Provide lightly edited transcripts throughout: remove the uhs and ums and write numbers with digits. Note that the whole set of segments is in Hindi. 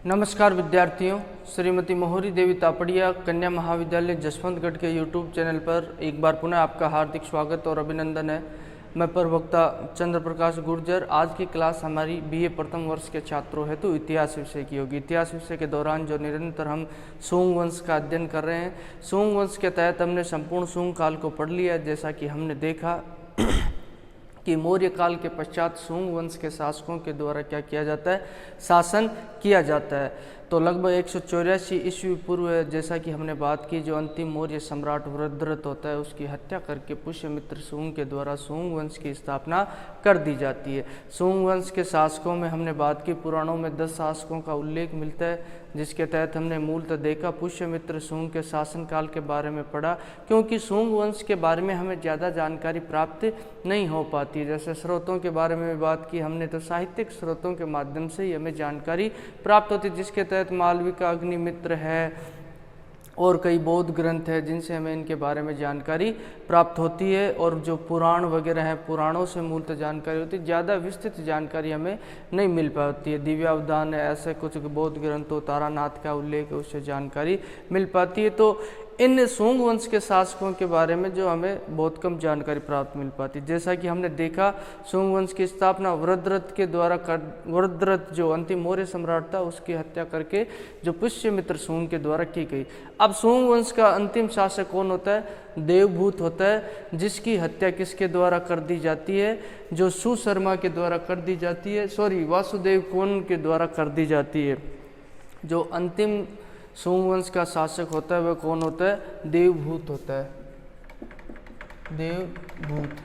नमस्कार विद्यार्थियों, श्रीमती मोहरी देवी तापड़िया कन्या महाविद्यालय जसवंतगढ़ के यूट्यूब चैनल पर एक बार पुनः आपका हार्दिक स्वागत और अभिनंदन है। मैं प्रवक्ता चंद्र प्रकाश गुर्जर। आज की क्लास हमारी बीए प्रथम वर्ष के छात्रों हेतु तो इतिहास विषय की होगी। इतिहास विषय के दौरान जो निरंतर हम सुंग वंश का अध्ययन कर रहे हैं, सुंग वंश के तहत हमने संपूर्ण सुंग काल को पढ़ लिया। जैसा कि हमने देखा कि मौर्य काल के पश्चात सुंग वंश के शासकों के द्वारा क्या किया जाता है, शासन किया जाता है। तो लगभग 184 ईस्वी पूर्व, जैसा कि हमने बात की, जो अंतिम मौर्य सम्राट वृद्धरथ होता है उसकी हत्या करके पुष्यमित्र सुंग के द्वारा सुंग वंश की स्थापना कर दी जाती है। सुंग वंश के शासकों में हमने बात की, पुराणों में 10 शासकों का उल्लेख मिलता है, जिसके तहत हमने मूलतः देखा पुष्यमित्र सुंग के शासनकाल के बारे में पढ़ा। क्योंकि सुंग वंश के बारे में हमें ज़्यादा जानकारी प्राप्त नहीं हो पाती है। जैसे स्रोतों के बारे में बात की हमने, तो साहित्यिक स्रोतों के माध्यम से ही हमें जानकारी प्राप्त होती है, जिसके तहत मालविका, अग्निमित्र है और कई बौद्ध ग्रंथ है जिनसे हमें इनके बारे में जानकारी प्राप्त होती है। और जो पुराण वगैरह हैं, पुराणों से मूलतः जानकारी होती है, ज़्यादा विस्तृत जानकारी हमें नहीं मिल पाती है। दिव्यावदान है, ऐसे कुछ बौद्ध ग्रंथों, तारानाथ का उल्लेख है, उससे जानकारी मिल पाती है। तो इन सुंग वंश के शासकों के बारे में जो हमें बहुत कम जानकारी प्राप्त मिल पाती है। जैसा कि हमने देखा, सुंग वंश की स्थापना वृद्धरथ के द्वारा वृद्धरथ जो अंतिम मौर्य सम्राट था उसकी हत्या करके जो पुष्यमित्र सुंग के द्वारा की गई। अब सुंग वंश का अंतिम शासक कौन होता है? देवभूत होता है, जिसकी हत्या किसके द्वारा कर दी जाती है? जो सुशर्मा के द्वारा कर दी जाती है, वासुदेव कोन के द्वारा कर दी जाती है। जो अंतिम सुंग वंश का शासक होता है वह कौन होता है? देवभूत होता है, देवभूत।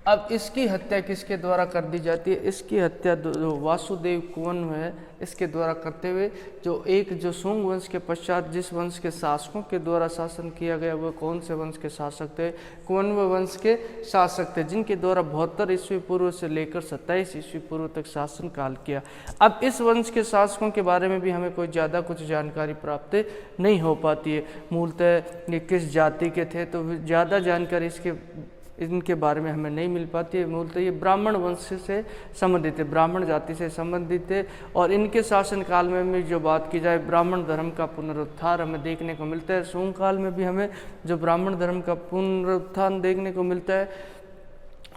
अब इसकी हत्या किसके द्वारा कर दी जाती है? इसकी हत्या जो वासुदेव कोन है इसके द्वारा करते हुए जो सुंग वंश के पश्चात जिस वंश के शासकों के द्वारा शासन किया गया, वह कौन से वंश के शासक थे? कौनव वंश के शासक थे, जिनके द्वारा 72 ईस्वी पूर्व से लेकर 27 ईस्वी पूर्व तक शासन काल किया। अब इस वंश के शासकों के बारे में भी हमें कोई ज़्यादा कुछ जानकारी प्राप्त नहीं हो पाती है। मूलतः ये किस जाति के थे, तो ज़्यादा जानकारी इनके बारे में हमें नहीं मिल पाती है। मूलतः ये ब्राह्मण वंश से संबंधित है, ब्राह्मण जाति से संबंधित है। और इनके शासन काल में भी जो बात की जाए, ब्राह्मण धर्म का पुनरुत्थान हमें देखने को मिलता है। सुंग काल में भी हमें जो ब्राह्मण धर्म का पुनरुत्थान देखने को मिलता है,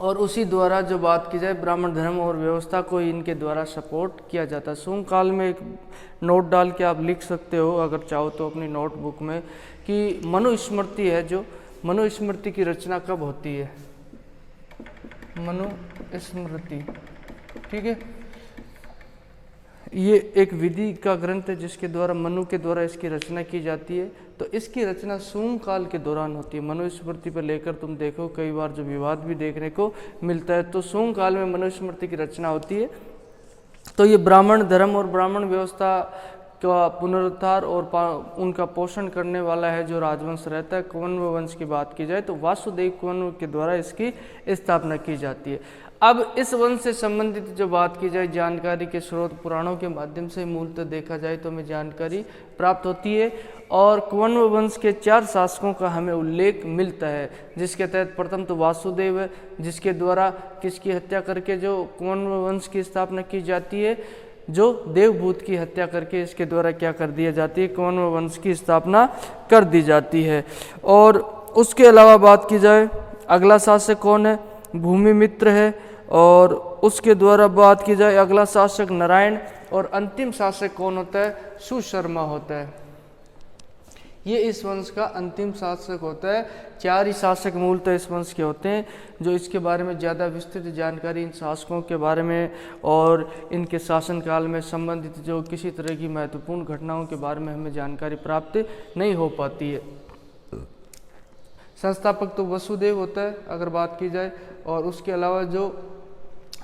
और उसी द्वारा जो बात की जाए ब्राह्मण धर्म और व्यवस्था को इनके द्वारा सपोर्ट किया जाता है। सुंग काल में एक नोट डाल के आप लिख सकते हो अगर चाहो तो अपनी नोटबुक में, कि मनुस्मृति है, जो मनुस्मृति की रचना कब होती है? मनुस्मृति, ठीक है। ये एक विधि का ग्रंथ है जिसके द्वारा मनु के द्वारा इसकी रचना की जाती है। तो इसकी रचना सुंग काल के दौरान होती है। मनुस्मृति पर लेकर तुम देखो कई बार जो विवाद भी देखने को मिलता है। तो सुंग काल में मनुस्मृति की रचना होती है। तो ये ब्राह्मण धर्म और ब्राह्मण व्यवस्था का पुनरुद्धार और उनका पोषण करने वाला है जो राजवंश रहता है। कौनव वंश की बात की जाए तो वासुदेव कौनव के द्वारा इसकी स्थापना की जाती है। अब इस वंश से संबंधित जो बात की जाए, जानकारी के स्रोत पुराणों के माध्यम से मूलतः देखा जाए तो हमें जानकारी प्राप्त होती है। और कौनव वंश के 4 शासकों का हमें उल्लेख मिलता है, जिसके तहत प्रथम तो वासुदेव है, जिसके द्वारा किसकी हत्या करके जो कौनव वंश की स्थापना की जाती है? जो देवभूत की हत्या करके इसके द्वारा क्या कर दिया जाती है? कौनव वंश की स्थापना कर दी जाती है। और उसके अलावा बात की जाए, अगला शासक कौन है? भूमिमित्र है। और उसके द्वारा बात की जाए अगला शासक नारायण। और अंतिम शासक कौन होता है? सुशर्मा होता है। ये इस वंश का अंतिम शासक होता है। 4 ही शासक मूलतः इस वंश के होते हैं। जो इसके बारे में ज़्यादा विस्तृत जानकारी इन शासकों के बारे में और इनके शासनकाल में संबंधित जो किसी तरह की महत्वपूर्ण घटनाओं के बारे में हमें जानकारी प्राप्त नहीं हो पाती है। संस्थापक तो वसुदेव होता है अगर बात की जाए। और उसके अलावा जो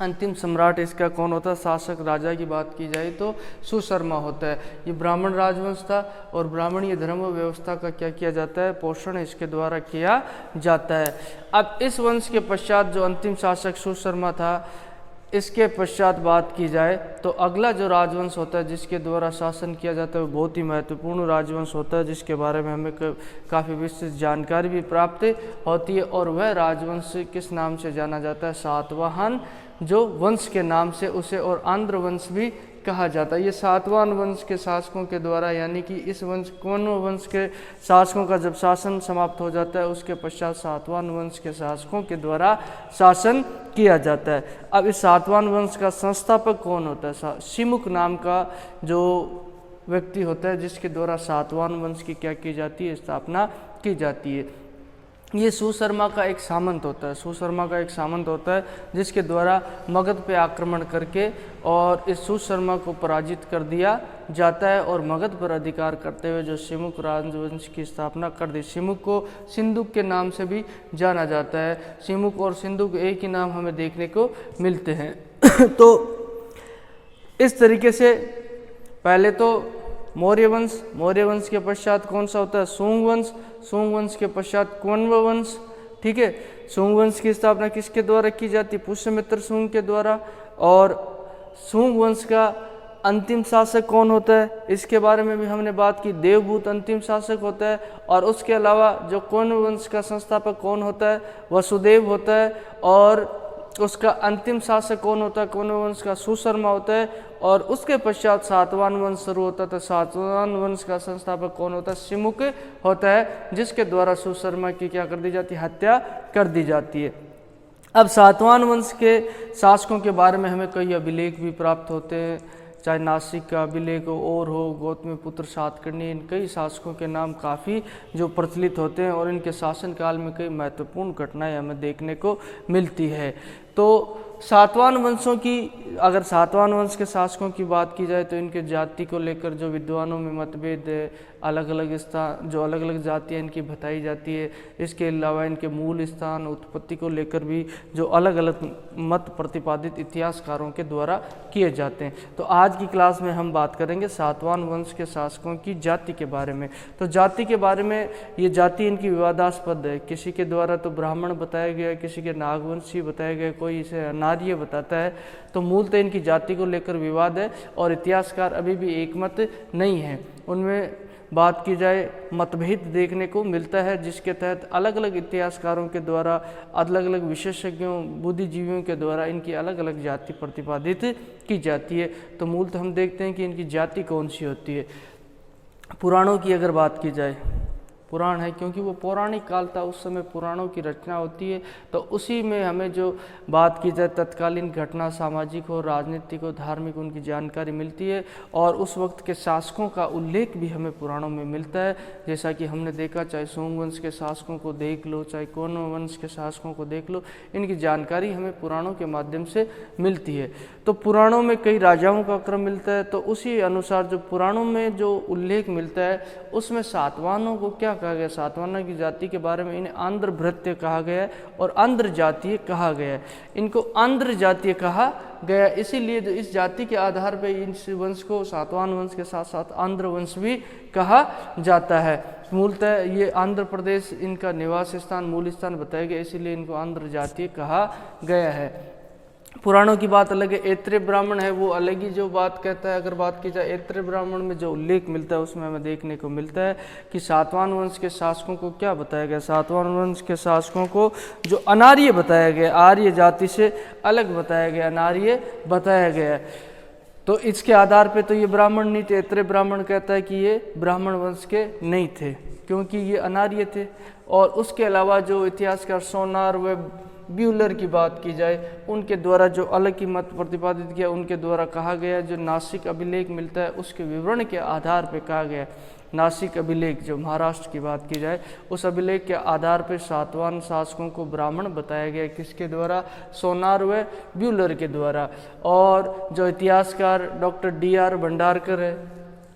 अंतिम सम्राट इसका कौन होता है? शासक राजा की बात की जाए तो सुशर्मा होता है। ये ब्राह्मण राजवंश था और ब्राह्मणीय धर्म व्यवस्था का क्या किया जाता है? पोषण इसके द्वारा किया जाता है। अब इस वंश के पश्चात जो अंतिम शासक सुशर्मा था, इसके पश्चात बात की जाए तो अगला जो राजवंश होता है जिसके द्वारा शासन किया जाता है वो बहुत ही महत्वपूर्ण राजवंश होता है, जिसके बारे में हमें काफ़ी विस्तृत जानकारी भी प्राप्त होती है। और वह राजवंश किस नाम से जाना जाता है? सातवाहन जो वंश के नाम से उसे और आंध्र वंश भी कहा जाता है। ये सातवाहन वंश के शासकों के द्वारा, यानी कि इस वंश कौनव वंश के शासकों का जब शासन समाप्त हो जाता है उसके पश्चात सातवाहन वंश के शासकों के द्वारा शासन किया जाता है। अब इस सातवाहन वंश का संस्थापक कौन होता है? शिमुक नाम का जो व्यक्ति होता है जिसके द्वारा सातवाहन वंश की क्या की जाती है? स्थापना की जाती है। ये सुशर्मा का एक सामंत होता है, सुशर्मा का एक सामंत होता है जिसके द्वारा मगध पे आक्रमण करके और इस सुशर्मा को पराजित कर दिया जाता है और मगध पर अधिकार करते हुए जो शिमुक राजवंश की स्थापना कर दी। शिमुक को सिंधुक के नाम से भी जाना जाता है। शिमुक और सिंधुक एक ही नाम हमें देखने को मिलते हैं। तो इस तरीके से पहले तो मौर्य वंश के पश्चात कौन सा होता है? सोंग वंश के पश्चात कौनव वंश। ठीक है, सोंग वंश की स्थापना किसके द्वारा की जाती है? पुष्यमित्र सुंग के द्वारा। और सोंग वंश का अंतिम शासक कौन होता है? इसके बारे में भी हमने बात की। देवभूत अंतिम शासक होता है। और उसके अलावा जो कौनव वंश का संस्थापक कौन होता है? वसुदेव होता है। और उसका अंतिम शासक कौन होता है? कौनव वंश का सुशर्मा होता है। और उसके पश्चात सातवाहन वंश शुरू होता है। तो सातवाहन वंश का संस्थापक कौन होता है? शिमुक होता है, जिसके द्वारा सुशर्मा की क्या कर दी जाती है? हत्या कर दी जाती है। अब सातवाहन वंश के शासकों के बारे में हमें कई अभिलेख भी प्राप्त होते हैं, चाहे नासिक का अभिलेख हो और हो गौतमीपुत्र सातकर्णी। इन कई शासकों के नाम काफ़ी जो प्रचलित होते हैं और इनके शासनकाल में कई महत्वपूर्ण घटनाएं हमें देखने को मिलती है। तो सातवाहन वंशों की, अगर सातवाहन वंश के शासकों की बात की जाए तो इनके जाति को लेकर जो विद्वानों में मतभेद है, अलग अलग स्थान, जो अलग अलग जातियाँ इनकी बताई जाती है। इसके अलावा इनके मूल स्थान, उत्पत्ति को लेकर भी जो अलग अलग मत प्रतिपादित इतिहासकारों के द्वारा किए जाते हैं। तो आज की क्लास में हम बात करेंगे सातवाहन वंश के शासकों की जाति के बारे में। तो जाति के बारे में, ये जाति इनकी विवादास्पद है। किसी के द्वारा तो ब्राह्मण बताया गया, किसी के नागवंशी बताया गया, कोई इसे अनार्य बताता है। तो मूलतः इनकी जाति को लेकर विवाद है और इतिहासकार अभी भी एकमत नहीं है। उनमें बात की जाए मतभेद देखने को मिलता है, जिसके तहत अलग अलग इतिहासकारों के द्वारा, अलग अलग विशेषज्ञों, बुद्धिजीवियों के द्वारा इनकी अलग अलग जाति प्रतिपादित की जाती है। तो मूलतः हम देखते हैं कि इनकी जाति कौन सी होती है। पुराणों की अगर बात की जाए, पुराण है क्योंकि वो पौराणिक काल था, उस समय पुराणों की रचना होती है। तो उसी में हमें जो बात की जाए तत्कालीन घटना, सामाजिक हो, राजनीतिक हो, धार्मिक, उनकी जानकारी मिलती है। और उस वक्त के शासकों का उल्लेख भी हमें पुराणों में मिलता है। जैसा कि हमने देखा, चाहे सोंग वंश के शासकों को देख लो, चाहे कौनव वंश के शासकों को देख लो, इनकी जानकारी हमें पुराणों के माध्यम से मिलती है। तो पुराणों में कई राजाओं का क्रम मिलता है। तो उसी अनुसार जो पुराणों में जो उल्लेख मिलता है उसमें सातवाहनों को क्या कहा गया? सातवाहनों की जाति के बारे में इन्हें आंध्र भृत्य कहा गया है और आंध्र जातीय कहा गया है। इनको आंध्र जातीय कहा गया, इसीलिए जो इस जाति के आधार पर इस वंश को सातवाहन वंश के साथ साथ आंध्र वंश भी कहा जाता है। मूलतः ये आंध्र प्रदेश इनका निवास स्थान, मूल स्थान बताया गया, इसीलिए इनको आंध्र जातीय कहा गया है। पुराणों की बात अलग है। ऐत्रेय ब्राह्मण है वो अलग ही जो बात कहता है। अगर बात की जाए ऐत्रेय ब्राह्मण में जो उल्लेख मिलता है उसमें हमें देखने को मिलता है कि सातवाहन वंश के शासकों को क्या बताया गया? सातवाहन वंश के शासकों को जो अनार्य बताया गया, आर्य जाति से अलग बताया गया, अनार्य बताया गया। तो इसके आधार पे तो ये ब्राह्मण नहीं थे। ऐत्रेय ब्राह्मण कहता है कि ये ब्राह्मण वंश के नहीं थे क्योंकि ये अनार्य थे। और उसके अलावा जो इतिहासकार सोनार व ब्यूलर की बात की जाए, उनके द्वारा जो अलग ही मत प्रतिपादित किया, उनके द्वारा कहा गया, जो नासिक अभिलेख मिलता है उसके विवरण के आधार पर कहा गया। नासिक अभिलेख जो महाराष्ट्र की बात की जाए, उस अभिलेख के आधार पर सातवाहन शासकों को ब्राह्मण बताया गया। किसके द्वारा? सोनार व ब्यूलर के द्वारा। और जो इतिहासकार डॉक्टर D.R. भंडारकर है,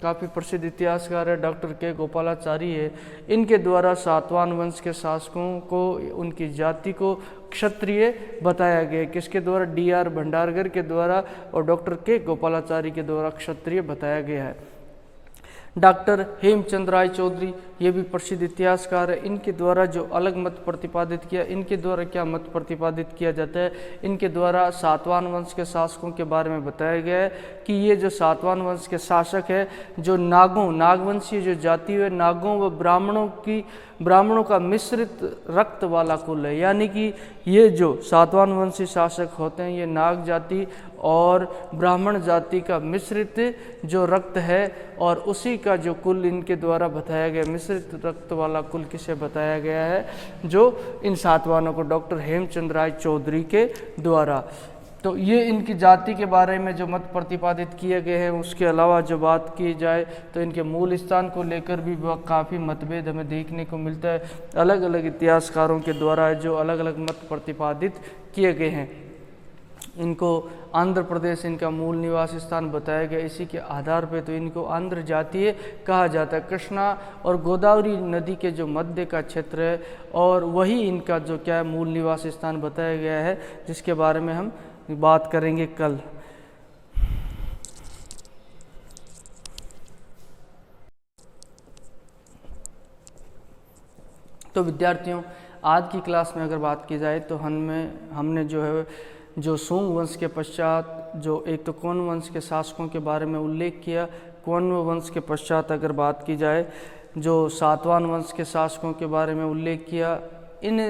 काफ़ी प्रसिद्ध इतिहासकार है, डॉक्टर के गोपालाचारी है, इनके द्वारा सातवाहन वंश के शासकों को, उनकी जाति को क्षत्रिय बताया गया। किसके द्वारा? D.R. भंडारकर के द्वारा और डॉक्टर के गोपालाचारी के द्वारा क्षत्रिय बताया गया है। डॉक्टर हेमचंद राय चौधरी, ये भी प्रसिद्ध इतिहासकार है। इनके द्वारा जो अलग मत प्रतिपादित किया, इनके द्वारा क्या मत प्रतिपादित किया जाता है, इनके द्वारा सातवाहन वंश के शासकों के बारे में बताया गया है कि ये जो सातवाहन वंश के शासक है, जो नागवंशीय जो जाति है, नागों व ब्राह्मणों का मिश्रित रक्त वाला कुल है। यानी कि ये जो सातवाहन वंशी शासक होते हैं, ये नाग जाति और ब्राह्मण जाति का मिश्रित जो रक्त है, और उसी का जो कुल इनके द्वारा बताया गया, मिश्रित रक्त वाला कुल किसे बताया गया है, जो इन सातवाहनों को डॉक्टर हेमचंद राय चौधरी के द्वारा। तो ये इनकी जाति के बारे में जो मत प्रतिपादित किए गए हैं। उसके अलावा जो बात की जाए तो इनके मूल स्थान को लेकर भी काफ़ी मतभेद हमें देखने को मिलता है। अलग अलग इतिहासकारों के द्वारा जो अलग अलग मत प्रतिपादित किए गए हैं। इनको आंध्र प्रदेश इनका मूल निवास स्थान बताया गया। इसी के आधार पर तो इनको आंध्र जातीय कहा जाता है। कृष्णा और गोदावरी नदी के जो मध्य का क्षेत्र है, और वही इनका जो क्या है मूल निवास स्थान बताया गया है, जिसके बारे में हम बात करेंगे कल। तो विद्यार्थियों, आज की क्लास में अगर बात की जाए तो हमने जो है जो सूंग वंश के पश्चात जो एक तो कोन वंश के शासकों के बारे में उल्लेख किया। कोन वंश के पश्चात अगर बात की जाए जो सातवाहन वंश के शासकों के बारे में उल्लेख किया। इन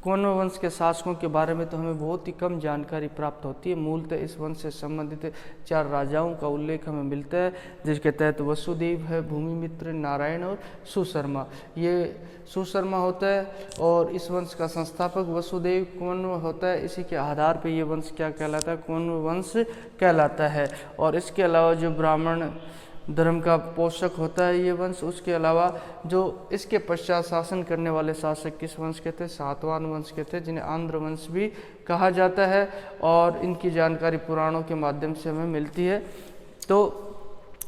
कोन वंश के शासकों के बारे में तो हमें बहुत ही कम जानकारी प्राप्त होती है। मूलतः इस वंश से संबंधित 4 राजाओं का उल्लेख हमें मिलता है, जिसके तहत वसुदेव है, भूमिमित्र, नारायण और सुशर्मा। ये सुशर्मा होता है और इस वंश का संस्थापक वसुदेव कोन होता है। इसी के आधार पर ये वंश क्या कहलाता है, कोन वंश कहलाता है। और इसके अलावा जो ब्राह्मण धर्म का पोषक होता है ये वंश, उसके अलावा जो इसके पश्चात शासन करने वाले शासक किस वंश के थे, सातवाहन वंश के थे, जिन्हें आंध्र वंश भी कहा जाता है। और इनकी जानकारी पुराणों के माध्यम से हमें मिलती है। तो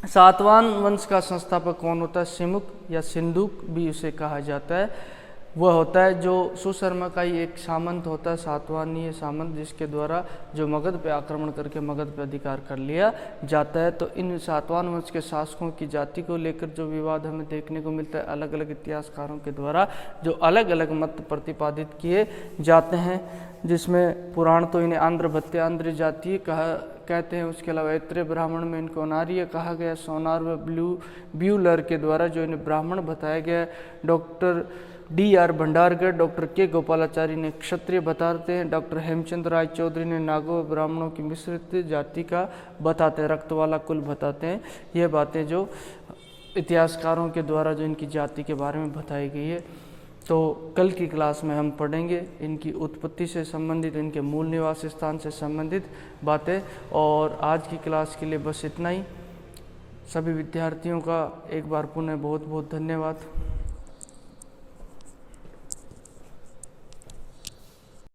सातवाहन वंश का संस्थापक कौन होता है, सिमुक या सिंधुक भी उसे कहा जाता है। वह होता है जो सुशर्मा का ही एक सामंत होता है, सातवाहनीय सामंत, जिसके द्वारा जो मगध पे आक्रमण करके मगध पे अधिकार कर लिया जाता है। तो इन सातवाहन वंश के शासकों की जाति को लेकर जो विवाद हमें देखने को मिलता है, अलग अलग इतिहासकारों के द्वारा जो अलग अलग मत प्रतिपादित किए जाते हैं, जिसमें पुराण तो इन्हें आंध्र जातीय कहते हैं। उसके अलावा ऐत्रेय ब्राह्मण में इनको अनार्य कहा गया। सोनार व ब्यूलर के द्वारा जो इन्हें ब्राह्मण बताया गया। Doctor D.R. भंडारकर, डॉक्टर के गोपालाचारी ने क्षत्रिय बताते हैं। डॉक्टर हेमचंद राय चौधरी ने नागों ब्राह्मणों की मिश्रित जाति का बताते हैं, रक्त वाला कुल बताते हैं। ये बातें जो इतिहासकारों के द्वारा जो इनकी जाति के बारे में बताई गई है। तो कल की क्लास में हम पढ़ेंगे इनकी उत्पत्ति से संबंधित, इनके मूल निवास स्थान से संबंधित बातें। और आज की क्लास के लिए बस इतना ही। सभी विद्यार्थियों का एक बार पुनः बहुत बहुत धन्यवाद।